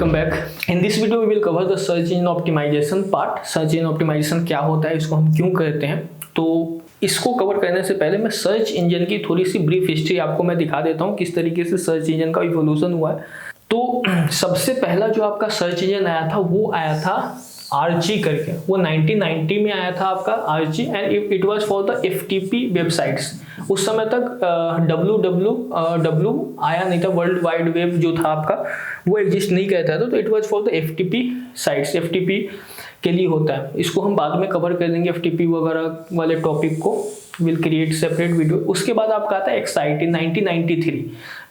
Welcome back. In this video we will cover the search engine optimisation part. Search engine optimisation क्या होता है, इसको हम क्यों करते हैं, तो इसको कवर करने से पहले मैं सर्च इंजन की थोड़ी सी ब्रीफ हिस्ट्री आपको मैं दिखा देता हूँ, किस तरीके से सर्च इंजन का इवोल्यूशन हुआ है। तो सबसे पहला जो आपका सर्च इंजन आया था वो आया था आर्ची करके, वो 1990 में आया था आपका Archie, and it was for the FTP websites. उस समय तक डब्ल्यू आया नहीं था, वर्ल्ड वाइड वेब जो था आपका वो एग्जिस्ट नहीं करता था, तो it was for the FTP sites, FTP के लिए होता है। इसको हम बाद में कवर कर देंगे, एफटीपी वगैरह वाले टॉपिक को विल क्रिएट सेपरेट वीडियो। उसके बाद आपका आता है एक्साइटी 1993,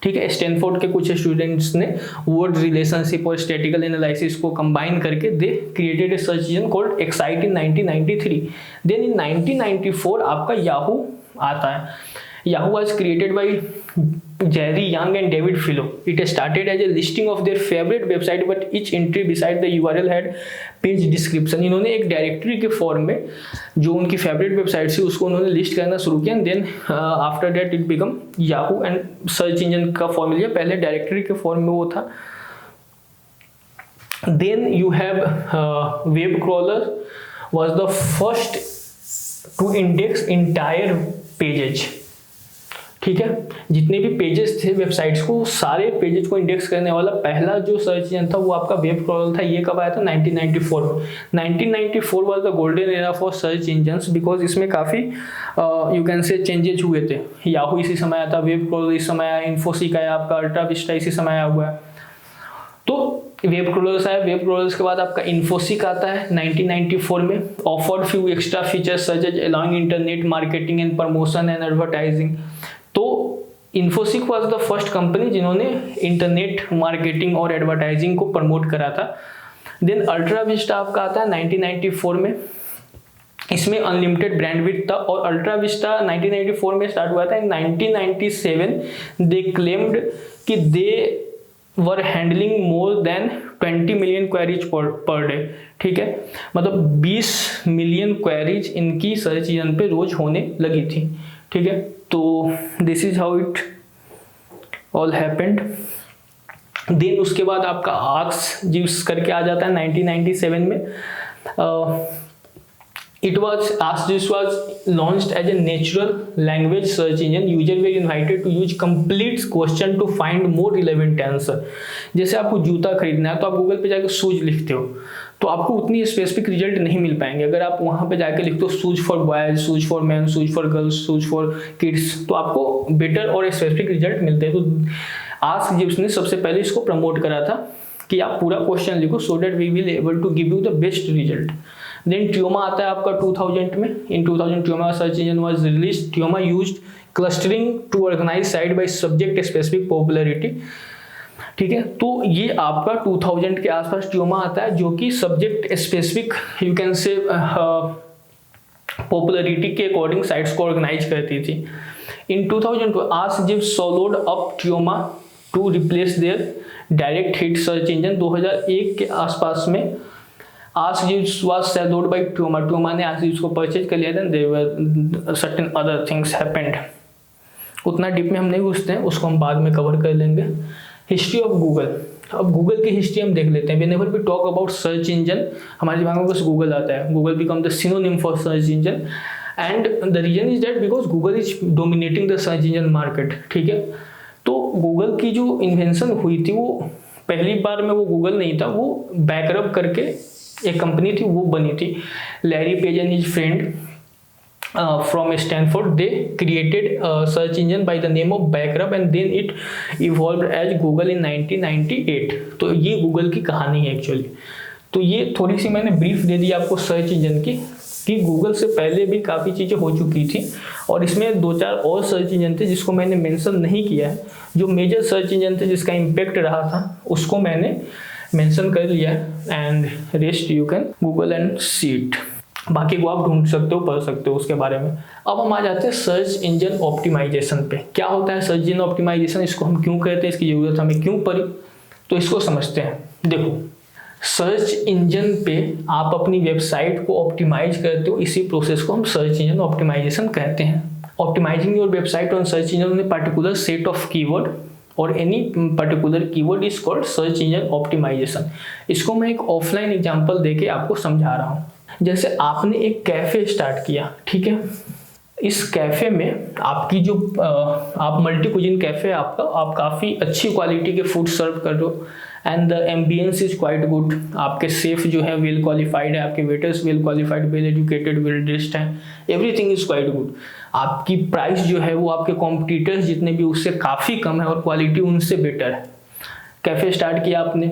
ठीक है। स्टैनफोर्ड के कुछ स्टूडेंट्स ने वर्ड रिलेशनशिप और स्टैटिकल एनालिसिस को कंबाइन करके they created a search engine called Excite 1993। Then in 1994 आपका याहू आता है। Yahoo was created by Jerry Yang and David Filo. It started as a listing of their favorite website, but each entry beside the URL had page description. इन्होंने एक directory के form में जो उनकी favourite website थी उसको उन्होंने list करना शुरू किया, then after that it become Yahoo and search engine का फॉर्म लिया। पहले डायरेक्टरी के फॉर्म में वो था। Then you have web crawler was the first to index entire pages, ठीक है। जितने भी पेजेस थे वेबसाइट्स को, सारे पेजेस को इंडेक्स करने वाला पहला जो सर्च इंजन था वो आपका वेब क्रॉलर था। ये कब आया था? 1994 में। 1994 was the golden era for search engines, because इसमें काफ़ी यू कैन से चेंजेज हुए थे। याहू इसी समय आया था, वेब क्रॉलर इस समय आया, इन्फोसिक आया, आपका अल्ट्रा विस्टा इसी समय आया हुआ है। तो वेब क्रॉलर्स आया, वेब क्रॉलर्स के बाद आपका इन्फोसिक आता है 1994 में। Offered few extra features such as allowing internet marketing and promotion and advertising. तो Infoseek was the first company जिन्होंने इंटरनेट मार्केटिंग और एडवर्टाइजिंग को प्रमोट करा था। देन अल्ट्रा विस्टा आपका आता है 1994 में। इसमें अनलिमिटेड ब्रांडविड्थ था, और अल्ट्रा विस्टा 1994 में स्टार्ट हुआ था। इन 1997 दे क्लेम्ड कि they were handling more than 20 million queries per day, ठीक है। मतलब 20 मिलियन क्वेरीज इनकी सर्च इंजन पे रोज होने लगी थी, ठीक है। तो this is how it all happened. Then उसके बाद आपका आर्क्स जिस करके आ जाता है 1997 में। It was AskJIS was launched as a natural language search engine. Users were invited to use complete question to find more relevant answer. जैसे आपको जूता खरीदना है तो आप गूगल पे जाकर शूज लिखते हो, तो आपको उतनी स्पेसिफिक रिजल्ट नहीं मिल पाएंगे। अगर आप वहाँ पे जाके लिखते हो shoes for boys, shoes for man, shoes for girls, shoes for kids, तो आपको बेटर और स्पेसिफिक रिजल्ट मिलते हैं। तो AskJIS ने सबसे पहले इसको प्रमोट करा था कि आप पूरा क्वेश्चन लिखो, so that we will able to give you the best result. Then Teoma आता है आपका 2000 में। In 2000 Teoma search engine was released. Teoma used clustering to organize site by subject specific popularity, ठीक है। तो ये आपका 2000 के आसपास ट्यूमा आता है, जो कि subject specific you can say popularity के अकॉर्डिंग साइट्स को ऑर्गेनाइज करती थी। In 2002 AskJIS followed up Teoma to replace their direct hit search engine. 2001 के आसपास में AskJIS was sold by ट्यूमा। ट्यूमा ने AskJIS को परचेज कर लिया था। There were certain other things happened. उतना डीप में हम नहीं घुसते हैं, उसको हम बाद में कवर कर लेंगे। History of Google. अब गूगल की हिस्ट्री हम देख लेते हैं। Whenever we talk about search engine, हमारे दिमाग में बस गूगल आता है। Google become the synonym for search engine, and the reason is that because Google is dominating the search engine market, ठीक है। तो गूगल की जो इन्वेंशन हुई थी वो पहली बार में वो गूगल नहीं था, वो बैकअप करके एक कंपनी थी, वो बनी थी। Larry page and his friend from Stanford, they created a search engine by the name of Backup, and then it evolved as Google in 1998. तो ये गूगल की कहानी है एक्चुअली। तो ये थोड़ी सी मैंने ब्रीफ दे दी आपको सर्च इंजन की, कि गूगल से पहले भी काफ़ी चीज़ें हो चुकी थी, और इसमें 2-4 और सर्च इंजन थे जिसको मैंने मेंशन नहीं किया है। जो मेजर सर्च इंजन थे जिसका इम्पैक्ट रहा था उसको मैंने मेंशन कर लिया है, and rest you can Google and see it. बाकी को आप ढूंढ सकते हो, पढ़ सकते हो उसके बारे में। अब हम आ जाते हैं सर्च इंजन ऑप्टिमाइजेशन पे। क्या होता है सर्च इंजन ऑप्टिमाइजेशन, इसको हम क्यों करते हैं, इसकी ज़रूरत हमें क्यों पड़ी, तो इसको समझते हैं। देखो, सर्च इंजन पे आप अपनी वेबसाइट को ऑप्टिमाइज करते हो, इसी प्रोसेस को हम सर्च इंजन ऑप्टिमाइजेशन कहते हैं। Optimizing your website on search engine on a particular set of keyword और any particular keyword is called search engine optimization. इसको मैं एक ऑफलाइन एग्जांपल देके आपको समझा रहा हूँ। जैसे आपने एक कैफे स्टार्ट किया, ठीक है, इस कैफे में आपकी जो आप मल्टी कुजिन कैफे आपका, आप काफ़ी अच्छी क्वालिटी के फूड सर्व कर रहे हो and the ambience is quite good. आपके सेफ जो है वेल क्वालिफाइड है, आपके waiters well qualified, well educated, well dressed हैं, एवरीथिंग इज क्वाइट गुड। आपकी प्राइस जो है वो आपके कॉम्पिटिटर्स जितने भी उससे काफ़ी कम है और क्वालिटी उनसे बेटर है। कैफे स्टार्ट किया आपने,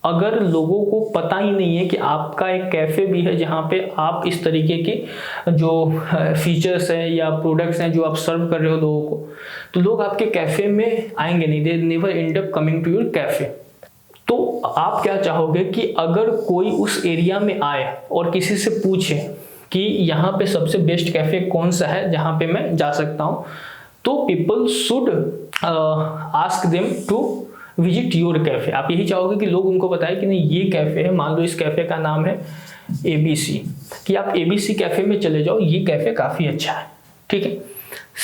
अगर लोगों को पता ही नहीं है कि आपका एक कैफ़े भी है जहाँ पे आप इस तरीके के जो फीचर्स हैं या प्रोडक्ट्स हैं जो आप सर्व कर रहे हो लोगों को, तो लोग आपके कैफ़े में आएंगे नहीं, they never end up coming to your cafe. तो आप क्या चाहोगे कि अगर कोई उस एरिया में आए और किसी से पूछे कि यहाँ पे सबसे बेस्ट कैफ़े कौन सा है जहाँ पे मैं जा सकता हूँ, तो people should ask them to visit your cafe. आप यही चाहोगे कि लोग उनको बताएं कि नहीं ये कैफ़े है, मान लो इस कैफ़े का नाम है ABC, कि आप ABC कैफ़े में चले जाओ, ये कैफ़े काफ़ी अच्छा है, ठीक है।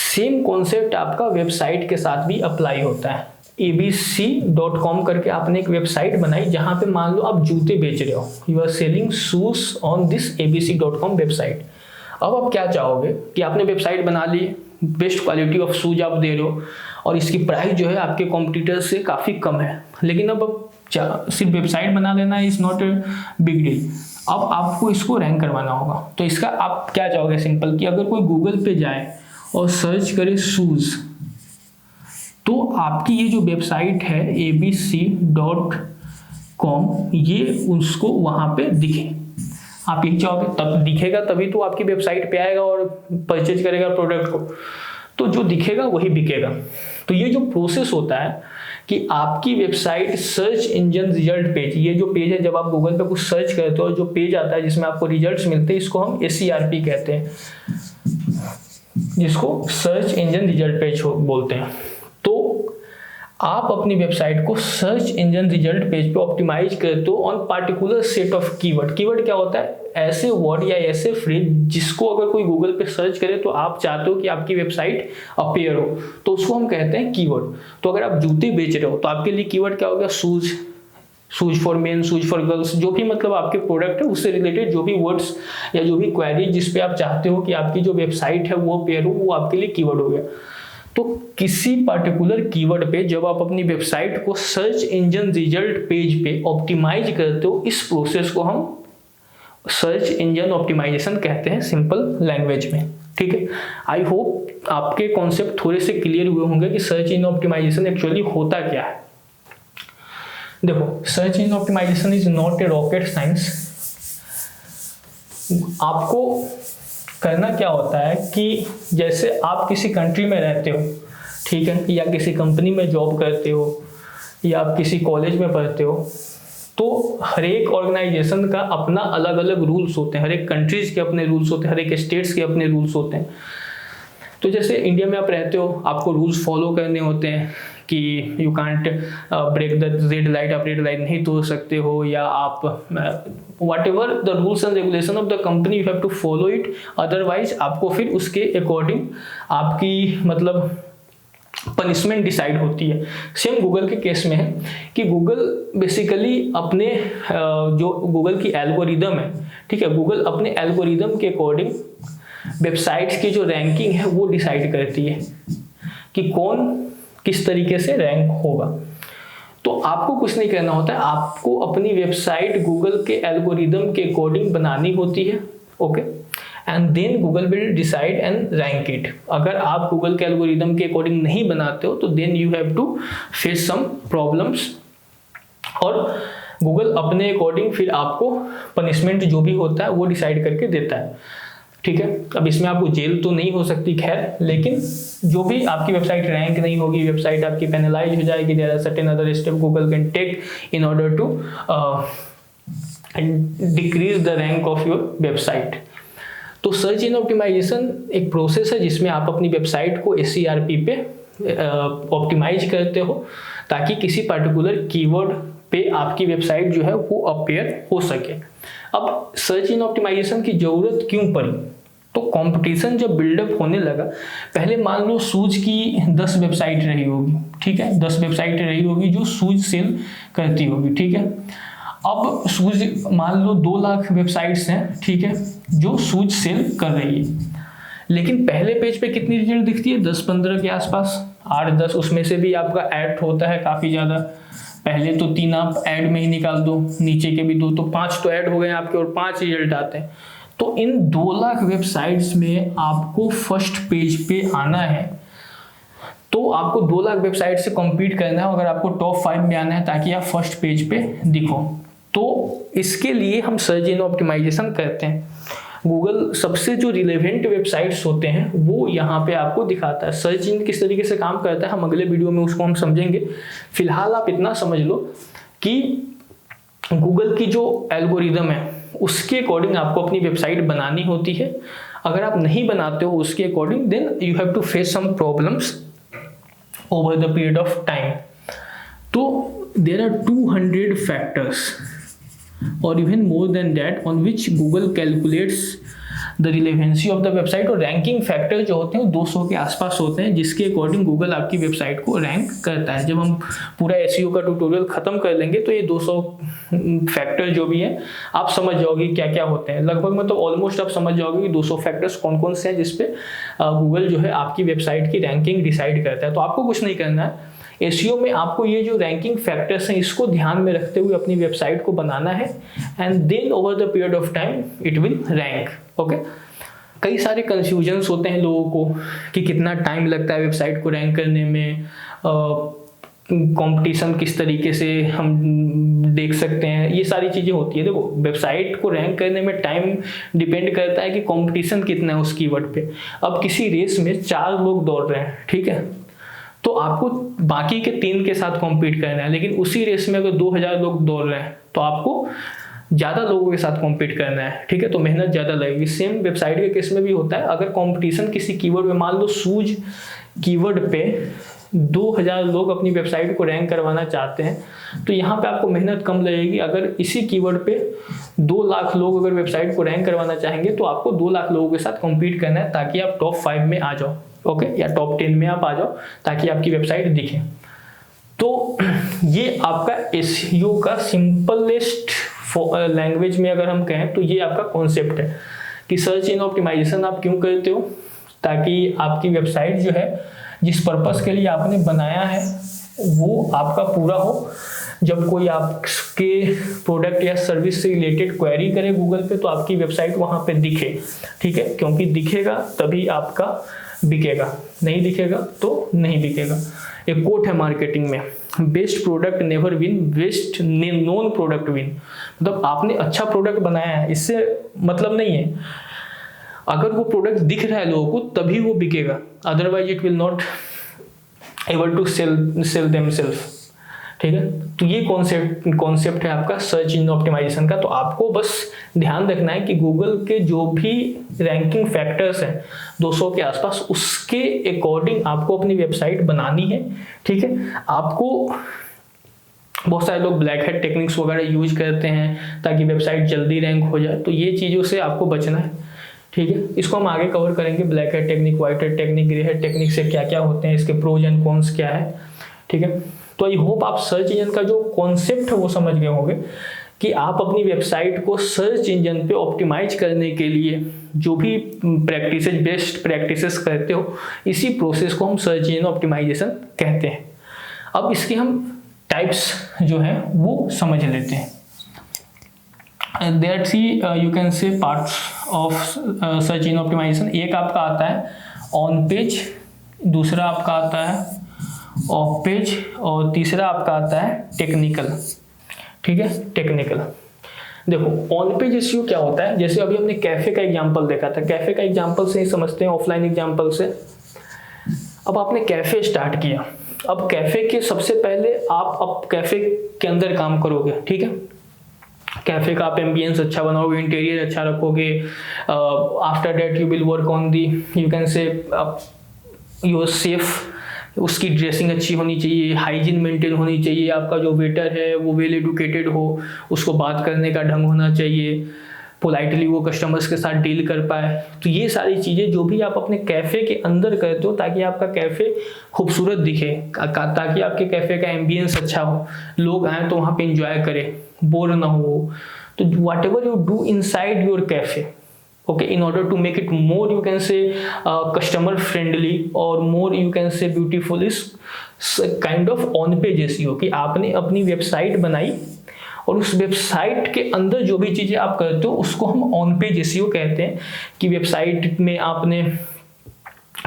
सेम कॉन्सेप्ट आपका वेबसाइट के साथ भी अप्लाई होता है। abc.com करके आपने एक वेबसाइट बनाई जहाँ पे मान लो आप जूते बेच रहे हो, you are selling shoes on this abc.com website. अब आप क्या चाहोगे कि आपने वेबसाइट बना ली, बेस्ट क्वालिटी ऑफ शूज आप दे रहे हो और इसकी प्राइस जो है आपके कॉम्पिटिटर से काफ़ी कम है, लेकिन अब सिर्फ वेबसाइट बना लेना is not a big deal. अब आपको इसको रैंक करवाना होगा। तो इसका आप क्या चाहोगे, सिंपल, कि अगर कोई गूगल पे जाए और सर्च करे शूज़, तो आपकी ये जो वेबसाइट है abc.com, ये उसको वहाँ पे दिखे। आप यही चाहोगे, तब दिखेगा तभी तो आपकी वेबसाइट पे आएगा और परचेज करेगा प्रोडक्ट को, तो जो दिखेगा वही बिकेगा। तो ये जो प्रोसेस होता है कि आपकी website search engine result page, ये जो पेज है जब आप गूगल पे कुछ सर्च करते हो जो पेज आता है जिसमें आपको रिजल्ट्स मिलते हैं, इसको हम SERP कहते हैं, जिसको सर्च इंजन रिजल्ट पेज बोलते हैं। तो आप अपनी वेबसाइट को सर्च इंजन रिजल्ट पेज पे ऑप्टिमाइज करते हो on particular set of keyword. Keyword क्या होता है, ऐसे वर्ड या ऐसे फ्रेज जिसको अगर कोई गूगल पे सर्च करे तो आप चाहते हो कि आपकी वेबसाइट अपीयर हो, तो उसको हम कहते हैं कीवर्ड। तो अगर आप जूते बेच रहे हो तो आपके लिए कीवर्ड क्या होगा, shoes, shoes for main, shoes for girls, जो भी मतलब आपके प्रोडक्ट है उससे रिलेटेड जो भी वर्ड्स या जो भी क्वेरी जिस पे आप चाहते हो कि आपकी जो वेबसाइट है वो अपीयर हो, वो आपके लिए कीवर्ड हो गया। तो किसी पर्टिकुलर कीवर्ड पे जब आप अपनी वेबसाइट को सर्च इंजन रिजल्ट पेज पे ऑप्टिमाइज करते हो, इस प्रोसेस को हम सर्च इंजन ऑप्टिमाइजेशन कहते हैं सिंपल लैंग्वेज में, ठीक है। आई होप आपके कॉन्सेप्ट थोड़े से क्लियर हुए होंगे कि सर्च इंजन ऑप्टिमाइजेशन एक्चुअली होता क्या है। देखो, search engine optimisation is not a rocket science. आपको करना क्या होता है कि जैसे आप किसी कंट्री में रहते हो, ठीक है, या किसी कंपनी में जॉब करते हो या आप किसी कॉलेज में पढ़ते हो, तो हर एक ऑर्गेनाइजेशन का अपना अलग अलग रूल्स होते हैं, हर एक कंट्रीज के अपने रूल्स होते हैं, हर एक स्टेट्स के अपने रूल्स होते हैं। तो जैसे इंडिया में आप रहते हो, आपको रूल्स फॉलो करने होते हैं कि you can't break the red light, आप रेड लाइट नहीं तोड़ सकते हो, या आप whatever the rules and regulation of the company you have to follow it, otherwise आपको फिर उसके अकॉर्डिंग आपकी मतलब पनिशमेंट डिसाइड होती है। सेम गूगल के केस में है कि गूगल बेसिकली अपने जो गूगल की एल्गोरिदम है, ठीक है, गूगल अपने एल्गोरिदम के अकॉर्डिंग वेबसाइट्स की जो रैंकिंग है वो डिसाइड करती है कि कौन किस तरीके से रैंक होगा। तो आपको कुछ नहीं करना होता है, आपको अपनी वेबसाइट गूगल के एल्गोरिदम के अकॉर्डिंग बनानी होती है, okay, and then Google will decide and rank it. अगर आप गूगल के एल्गोरिदम के अकॉर्डिंग नहीं बनाते हो तो then you have to face some problems, और गूगल अपने अकॉर्डिंग फिर आपको पनिशमेंट जो भी होता है वो डिसाइड करके देता है, ठीक है। अब इसमें आपको जेल तो नहीं हो सकती खैर, लेकिन जो भी आपकी वेबसाइट रैंक नहीं होगी, वेबसाइट आपकी पेनलाइज हो जाएगी। There are certain other step Google can take in order to decrease the rank of your website. तो सर्च इंजन ऑप्टिमाइजेशन एक प्रोसेस है जिसमें आप अपनी वेबसाइट को SERP पे ऑप्टिमाइज करते हो ताकि किसी पर्टिकुलर कीवर्ड पे आपकी वेबसाइट जो है वो अपीयर हो सके। अब सर्च इंजन ऑप्टिमाइजेशन की ज़रूरत क्यों पड़ी, तो कंपटीशन जब बिल्डअप होने लगा, पहले मान लो शूज की 10 वेबसाइट रही होगी, ठीक है, 10 वेबसाइट रही होगी जो शूज सेल करती होगी, ठीक है। अब शूज मान लो 2 लाख वेबसाइट्स हैं, ठीक है, जो शूज सेल कर रही है, लेकिन पहले पेज पे कितनी रिजल्ट दिखती है, 10-15 के आसपास, 8-10, उसमें से भी आपका ऐड होता है काफ़ी ज़्यादा। पहले तो 3 आप ऐड में ही निकाल दो, नीचे के भी 2, तो 5 तो ऐड हो गए आपके और 5 रिजल्ट आते हैं। तो इन 2 लाख वेबसाइट्स में आपको फर्स्ट पेज पे आना है, तो आपको 2 लाख वेबसाइट से कॉम्पीट करना है अगर आपको टॉप 5 में आना है, ताकि आप फर्स्ट पेज पे दिखो। तो इसके लिए हम सर्च इंजन ऑप्टिमाइजेशन करते हैं। गूगल सबसे जो रिलेवेंट वेबसाइट्स होते हैं वो यहाँ पे आपको दिखाता है। सर्च इंजन किस तरीके से काम करता है हम अगले वीडियो में उसको हम समझेंगे। फिलहाल आप इतना समझ लो कि गूगल की जो एल्गोरिदम है उसके अकॉर्डिंग आपको अपनी वेबसाइट बनानी होती है। अगर आप नहीं बनाते हो उसके according, then you have to face some problems over the period of time. तो there are 200 factors or even more than that on which Google calculates the relevancy of the website, और रैंकिंग फैक्टर जो होते हैं 200 के आसपास होते हैं, जिसके अकॉर्डिंग गूगल आपकी वेबसाइट को रैंक करता है। जब हम पूरा एसईओ का ट्यूटोरियल खत्म कर लेंगे तो ये 200 फैक्टर जो भी है आप समझ जाओगे क्या क्या होते हैं। लगभग मतलब ऑलमोस्ट आप समझ जाओगे कि 200 फैक्टर्स कौन कौन से हैं जिसपे गूगल जो है आपकी वेबसाइट की रैंकिंग डिसाइड करता है। तो आपको कुछ नहीं करना है, एसईओ में आपको ये जो रैंकिंग फैक्टर्स हैं इसको ध्यान में रखते हुए अपनी वेबसाइट को बनाना है, and then over the period of time it will rank. Okay, कई सारे कंफ्यूजन्स होते हैं लोगों को कि कितना टाइम लगता है वेबसाइट को रैंक करने में, कंपटीशन किस तरीके से हम देख सकते हैं, ये सारी चीज़ें होती है। देखो, वेबसाइट को रैंक करने में टाइम डिपेंड करता है कि कंपटीशन कितना है उस कीवर्ड पे। अब किसी रेस में 4 लोग दौड़ रहे हैं, ठीक है, तो आपको बाकी के 3 के साथ कॉम्पीट करना है, लेकिन उसी रेस में अगर 2000 लोग दौड़ रहे हैं तो आपको ज़्यादा लोगों के साथ कॉम्पीट करना है, ठीक है, तो मेहनत ज़्यादा लगेगी। सेम वेबसाइट के केस में भी होता है। अगर कंपटीशन किसी कीवर्ड पे, मान लो शूज कीवर्ड पे 2000 लोग अपनी वेबसाइट को रैंक करवाना चाहते हैं, तो यहाँ पे आपको मेहनत कम लगेगी। अगर इसी कीवर्ड पे 2 लाख लोग अगर वेबसाइट को रैंक करवाना चाहेंगे तो आपको 2 लाख लोगों के साथ कॉम्पीट करना है ताकि आप टॉप 5 में आ जाओ, ओके, या टॉप 10 में आप आ जाओ ताकि आपकी वेबसाइट दिखे। तो ये आपका एसईओ का सिंपलेस्ट लैंग्वेज में अगर हम कहें तो ये आपका कॉन्सेप्ट है कि सर्च इंजन ऑप्टिमाइजेशन आप क्यों करते हो, ताकि आपकी वेबसाइट जो है जिस पर्पस के लिए आपने बनाया है वो आपका पूरा हो। जब कोई आपके प्रोडक्ट या सर्विस से रिलेटेड क्वेरी करे गूगल पे तो आपकी वेबसाइट वहाँ पे दिखे, ठीक है, क्योंकि दिखेगा तभी आपका बिकेगा, नहीं दिखेगा तो नहीं बिकेगा। एक कोट है मार्केटिंग में, best product never win, best known product win. मतलब आपने अच्छा प्रोडक्ट बनाया है इससे मतलब नहीं है, अगर वो प्रोडक्ट दिख रहा है लोगों को तभी वो बिकेगा, otherwise it will not able to sell themselves, ठीक है। तो ये कॉन्सेप्ट है आपका सर्च इंजन ऑप्टिमाइजेशन का। तो आपको बस ध्यान रखना है कि गूगल के जो भी रैंकिंग फैक्टर्स हैं 200 के आसपास, उसके अकॉर्डिंग आपको अपनी वेबसाइट बनानी है, ठीक है। आपको बहुत सारे लोग ब्लैक हैट टेक्निक्स वगैरह यूज करते हैं ताकि वेबसाइट जल्दी रैंक हो जाए, तो ये चीज़ों से आपको बचना है, ठीक है। इसको हम आगे कवर करेंगे, black hat technique, white hat technique, grey hat technique से क्या क्या होते हैं, इसके प्रोज एंड कॉन्स क्या है, ठीक है। तो आई होप आप सर्च इंजन का जो कॉन्सेप्ट है वो समझ गए होंगे कि आप अपनी वेबसाइट को सर्च इंजन पे ऑप्टिमाइज करने के लिए जो भी बेस्ट प्रैक्टिसेस करते हो, इसी प्रोसेस को हम सर्च इंजन ऑप्टिमाइजेशन कहते हैं। अब इसके हम टाइप्स जो हैं वो समझ लेते हैं। There are you can say parts of search engine optimisation. एक आपका आता है ऑन पेज, दूसरा आपका आता है ऑफ पेज, और तीसरा आपका आता है टेक्निकल, ठीक है, टेक्निकल। देखो, ऑन पेज एसईओ क्या होता है, जैसे अभी हमने कैफे का एग्जांपल देखा था, कैफे का एग्जांपल से ही समझते हैं, ऑफलाइन एग्जांपल से। अब आपने कैफे स्टार्ट किया, अब कैफे के सबसे पहले आप अब कैफे के अंदर काम करोगे, ठीक है। कैफे का आप एम्बियंस अच्छा बनाओगे, इंटीरियर अच्छा रखोगे। After that you will work on the, you can से योर सेफ, उसकी ड्रेसिंग अच्छी होनी चाहिए, हाइजीन मेंटेन होनी चाहिए, आपका जो वेटर है वो वेल एडुकेटेड हो, उसको बात करने का ढंग होना चाहिए, पोलाइटली वो कस्टमर्स के साथ डील कर पाए। तो ये सारी चीज़ें जो भी आप अपने कैफ़े के अंदर करते हो ताकि आपका कैफ़े खूबसूरत दिखे, ताकि आपके कैफ़े का एम्बियंस अच्छा हो, लोग आए तो वहाँ पे इंजॉय करें, बोर ना हो। तो what ever you do inside your cafe, okay, in order to make it more you can say customer friendly or more you can say beautiful is kind of on page SEO कि आपने अपनी website बनाई और उस website के अंदर जो भी चीज़ें आप करते हो उसको हम ऑन पेज SEO कहते हैं। कि वेबसाइट में आपने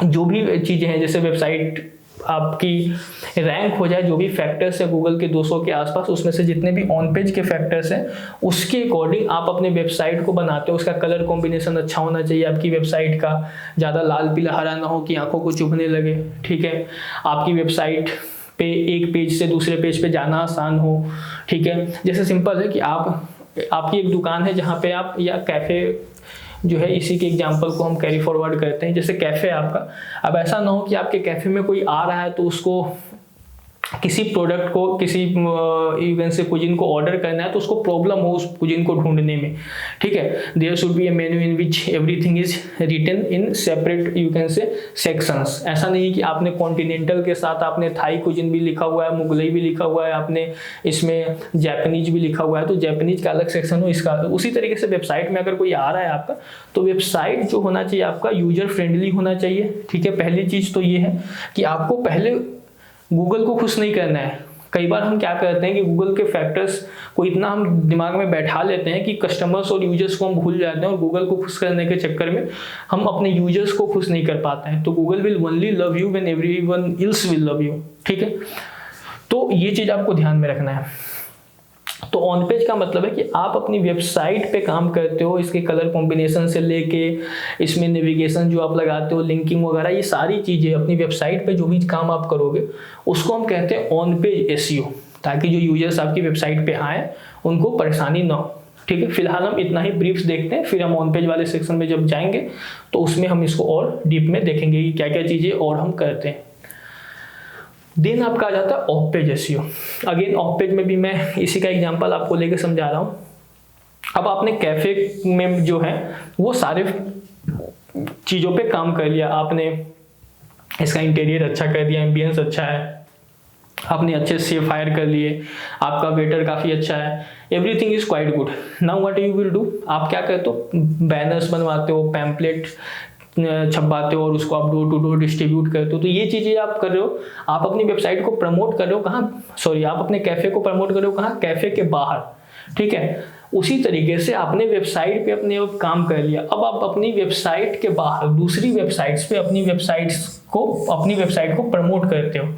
जो भी चीज़ें हैं, जैसे वेबसाइट आपकी रैंक हो जाए, जो भी फैक्टर्स है गूगल के 200 के आसपास, उसमें से जितने भी ऑन पेज के फैक्टर्स हैं उसके अकॉर्डिंग आप अपने वेबसाइट को बनाते हो। उसका कलर कॉम्बिनेशन अच्छा होना चाहिए आपकी वेबसाइट का, ज़्यादा लाल पीला हरा ना हो कि आंखों को चुभने लगे, ठीक है। आपकी वेबसाइट पे एक पेज से दूसरे पेज पे जाना आसान हो, ठीक है। जैसे सिंपल है कि आपकी एक दुकान है जहाँ पे आप, या कैफ़े जो है, इसी के एग्जांपल को हम कैरी फॉरवर्ड करते हैं। जैसे कैफ़े आपका, अब ऐसा ना हो कि आपके कैफ़े में कोई आ रहा है तो उसको किसी प्रोडक्ट को, किसी इवन से कुजिन को ऑर्डर करना है तो उसको प्रॉब्लम हो उस कुजिन को ढूंढने में, ठीक है। There should be a menu in which everything is written in separate you can say sections. ऐसा नहीं कि आपने कॉन्टिनेंटल के साथ आपने थाई कुजिन भी लिखा हुआ है, मुगलई भी लिखा हुआ है, आपने इसमें जापानीज भी लिखा हुआ है, तो जापानीज का अलग सेक्शन हो, इसका। उसी तरीके से वेबसाइट में अगर कोई आ रहा है आपका, तो वेबसाइट जो होना चाहिए आपका यूजर फ्रेंडली होना चाहिए, ठीक है। पहली चीज़ तो ये है कि आपको पहले गूगल को खुश नहीं करना है। कई बार हम क्या करते हैं कि गूगल के फैक्टर्स को इतना हम दिमाग में बैठा लेते हैं कि कस्टमर्स और यूजर्स को हम भूल जाते हैं, और गूगल को खुश करने के चक्कर में हम अपने यूजर्स को खुश नहीं कर पाते हैं। तो Google will only love you when everyone else will love you, ठीक है। तो ये चीज़ आपको ध्यान में रखना है। तो ऑन पेज का मतलब है कि आप अपनी वेबसाइट पे काम करते हो, इसके कलर कॉम्बिनेशन से लेके इसमें नेविगेशन जो आप लगाते हो, लिंकिंग वगैरह, ये सारी चीज़ें अपनी वेबसाइट पे जो भी काम आप करोगे उसको हम कहते हैं ऑन पेज SEO, ताकि जो यूजर्स आपकी वेबसाइट पे आए उनको परेशानी ना हो, ठीक है। फिलहाल हम इतना ही ब्रीफ्स देखते हैं, फिर हम ऑन पेज वाले सेक्शन में जब जाएंगे तो उसमें हम इसको और डीप में देखेंगे कि क्या क्या चीज़ें और हम करते हैं। देन आपका आ जाता है of page SEO। Again of page में भी मैं इसी का एग्जांपल आपको लेके समझा रहा हूँ। अब आपने कैफे में जो है वो सारे चीज़ों पे काम कर लिया, आपने इसका इंटीरियर अच्छा कर दिया, एम्बियंस अच्छा है, आपने अच्छे से फायर कर लिए, आपका वेटर काफ़ी अच्छा है, everything is quite good. Now what you will do, आप क्या करते हो, बैनर्स बनवाते हो, पैम्पलेट छपवाते हो और उसको आप डोर टू डोर डिस्ट्रीब्यूट करते हो। तो ये चीज़ें आप कर रहे हो, आप अपनी वेबसाइट को प्रमोट कर रहे हो कहाँ, सॉरी, आप अपने कैफ़े को प्रमोट कर रहे हो कहाँ, कैफ़े के बाहर, ठीक है। उसी तरीके से आपने वेबसाइट पे अपने काम कर लिया। अब आप अपनी वेबसाइट के बाहर दूसरी वेबसाइट्स पे अपनी वेबसाइट को प्रमोट करते हो,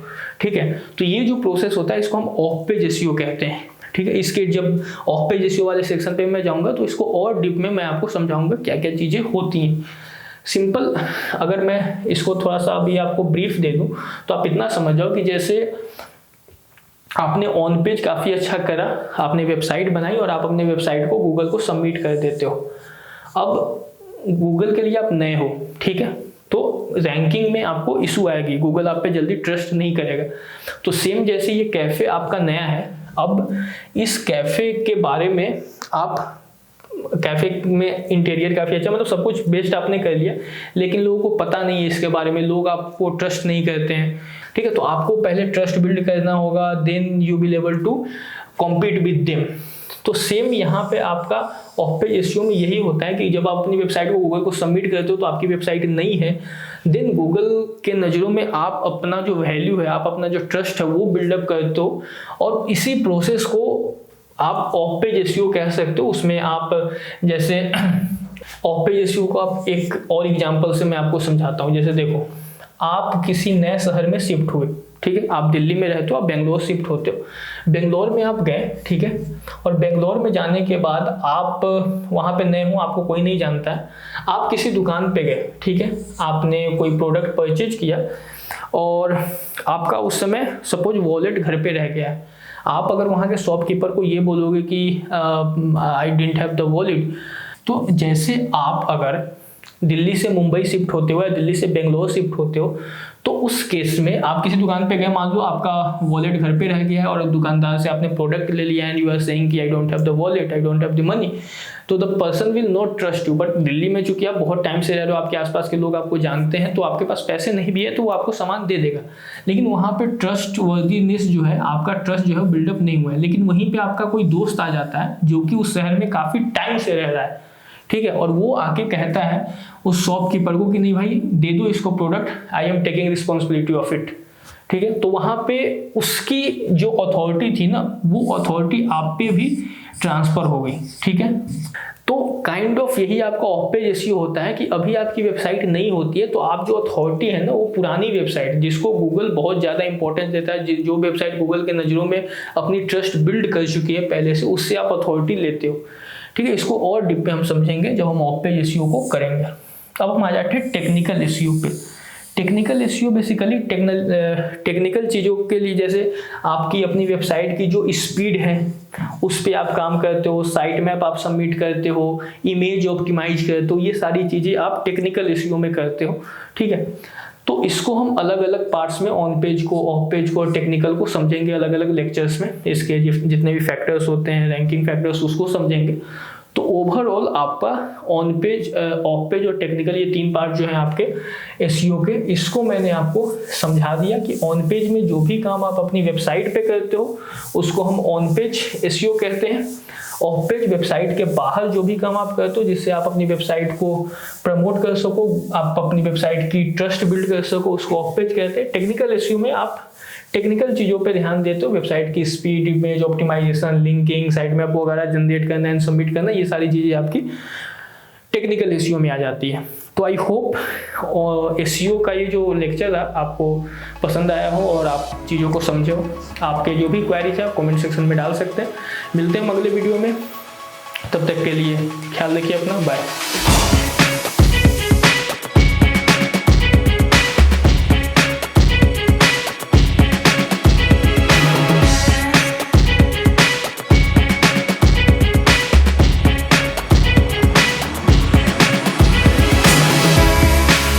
ठीक है। तो ये जो प्रोसेस होता है इसको हम ऑफ पेज SEO कहते हैं, ठीक है। इसके जब ऑफ पेज SEO वाले सेक्शन पे मैं जाऊँगा तो इसको और डीप में मैं आपको समझाऊंगा क्या क्या चीज़ें होती हैं। सिंपल अगर मैं इसको थोड़ा सा अभी आपको ब्रीफ दे दूं तो आप इतना समझ जाओ कि जैसे आपने ऑन पेज काफ़ी अच्छा करा, आपने वेबसाइट बनाई और आप अपने वेबसाइट को गूगल को सबमिट कर देते हो। अब गूगल के लिए आप नए हो, ठीक है, तो रैंकिंग में आपको इशू आएगी, गूगल आप पे जल्दी ट्रस्ट नहीं करेगा। तो सेम जैसे ये कैफ़े आपका नया है, अब इस कैफ़े के बारे में आप, कैफे में इंटीरियर काफ़ी अच्छा, मतलब सब कुछ बेस्ट आपने कर लिया, लेकिन लोगों को पता नहीं है इसके बारे में, लोग आपको ट्रस्ट नहीं करते हैं, ठीक है। तो आपको पहले ट्रस्ट बिल्ड करना होगा, then you will able to compete with them. तो सेम यहाँ पे आपका ऑफ पेज SEO में यही होता है कि जब आप अपनी वेबसाइट को गूगल को सबमिट करते हो तो आपकी वेबसाइट नई है, देन गूगल के नज़रों में आप अपना जो वैल्यू है, आप अपना जो ट्रस्ट है वो बिल्डअप करते हो, और इसी प्रोसेस को आप ऑफ पेज SEO कह सकते हो। उसमें आप जैसे ऑफ पेज SEO को आप एक और एग्जांपल से मैं आपको समझाता हूँ। जैसे देखो, आप किसी नए शहर में शिफ्ट हुए, ठीक है, आप दिल्ली में रहते हो, आप बेंगलोर शिफ्ट होते हो, बेंगलोर में आप गए, ठीक है, और बेंगलोर में जाने के बाद आप वहाँ पे नए हो, आपको कोई नहीं जानता है, आप किसी दुकान पे गए, ठीक है, आपने कोई प्रोडक्ट परचेज किया और आपका उस समय सपोज वॉलेट घर पे रह गया है। आप अगर वहाँ के शॉपकीपर को ये बोलोगे कि I didn't have the wallet, तो जैसे आप अगर दिल्ली से मुंबई शिफ्ट होते हो या दिल्ली से बेंगलोर शिफ्ट होते हो, तो उस केस में आप किसी दुकान पे गए, मान लो आपका वॉलेट घर पे रह गया है और दुकानदार से आपने प्रोडक्ट ले लिया एंड यू आर सेइंग कि I don't have the wallet, I don't have the money, तो the person will not trust you. But Delhi में चूंकि आप बहुत टाइम से रह रहे हो, आपके आसपास के लोग आपको जानते हैं, तो आपके पास पैसे नहीं भी है तो वो आपको सामान दे देगा, लेकिन वहाँ पे ट्रस्ट वर्दीनेस जो है, आपका ट्रस्ट जो है बिल्डअप नहीं हुआ है। लेकिन वहीं पे आपका कोई दोस्त आ जाता है जो कि उस शहर में काफ़ी टाइम से रह रहा है, ठीक है, और वो आके कहता है उस शॉपकीपर को कि नहीं भाई दे दो इसको product, I am taking responsibility of it, ठीक है, तो वहाँ पे उसकी जो अथॉरिटी थी ना, वो अथॉरिटी आप पे भी ट्रांसफर हो गई, ठीक है। तो काइंड ऑफ यही आपका ऑफ पेज एसईओ होता है कि अभी आपकी वेबसाइट नहीं होती है तो आप जो अथॉरिटी है ना, वो पुरानी वेबसाइट जिसको गूगल बहुत ज़्यादा इंपॉर्टेंस देता है, जो वेबसाइट गूगल के नज़रों में अपनी ट्रस्ट बिल्ड कर चुकी है पहले से, उससे आप अथॉरिटी लेते हो, ठीक है। इसको और डीप पे हम समझेंगे जब हम ऑफ पेज एसईओ को करेंगे। अब हम आ जाते हैं टेक्निकल एसईओ पे। टेक्निकल एसईओ बेसिकली टेक्निकल चीज़ों के लिए, जैसे आपकी अपनी वेबसाइट की जो स्पीड है उस पर आप काम करते हो, साइट मैप आप सबमिट करते हो, इमेज ऑप्टिमाइज करते हो, ये सारी चीज़ें आप टेक्निकल एसईओ में करते हो, ठीक है। तो इसको हम अलग अलग पार्ट्स में, ऑन पेज को, ऑफ पेज को और टेक्निकल को समझेंगे अलग अलग लेक्चर्स में। इसके जितने भी फैक्टर्स होते हैं, रैंकिंग फैक्टर्स, उसको समझेंगे। तो ओवरऑल आपका ऑन पेज, ऑफ पेज और टेक्निकल, ये तीन पार्ट जो हैं आपके एसईओ के, इसको मैंने आपको समझा दिया कि ऑन पेज में जो भी काम आप अपनी वेबसाइट पे करते हो उसको हम ऑन पेज एसईओ कहते हैं। ऑफ पेज वेबसाइट के बाहर जो भी काम आप करते हो जिससे आप अपनी वेबसाइट को प्रमोट कर सको, आप अपनी वेबसाइट की ट्रस्ट बिल्ड कर सको, उसको ऑफ पेज कहते हैं। टेक्निकल एसईओ में आप टेक्निकल चीज़ों पे ध्यान देते हो, वेबसाइट की speed, image optimisation, linking, site map वगैरह जनरेट करना एंड सबमिट करना, ये सारी चीज़ें आपकी टेक्निकल एसईओ में आ जाती है। तो आई होप एसईओ का ये जो लेक्चर है आपको पसंद आया हो और आप चीज़ों को समझे हो। आपके जो भी क्वेरीज है आप कमेंट सेक्शन में डाल सकते हैं। मिलते हैं हम अगले वीडियो में, तब तक के लिए ख्याल रखिए अपना, बाय।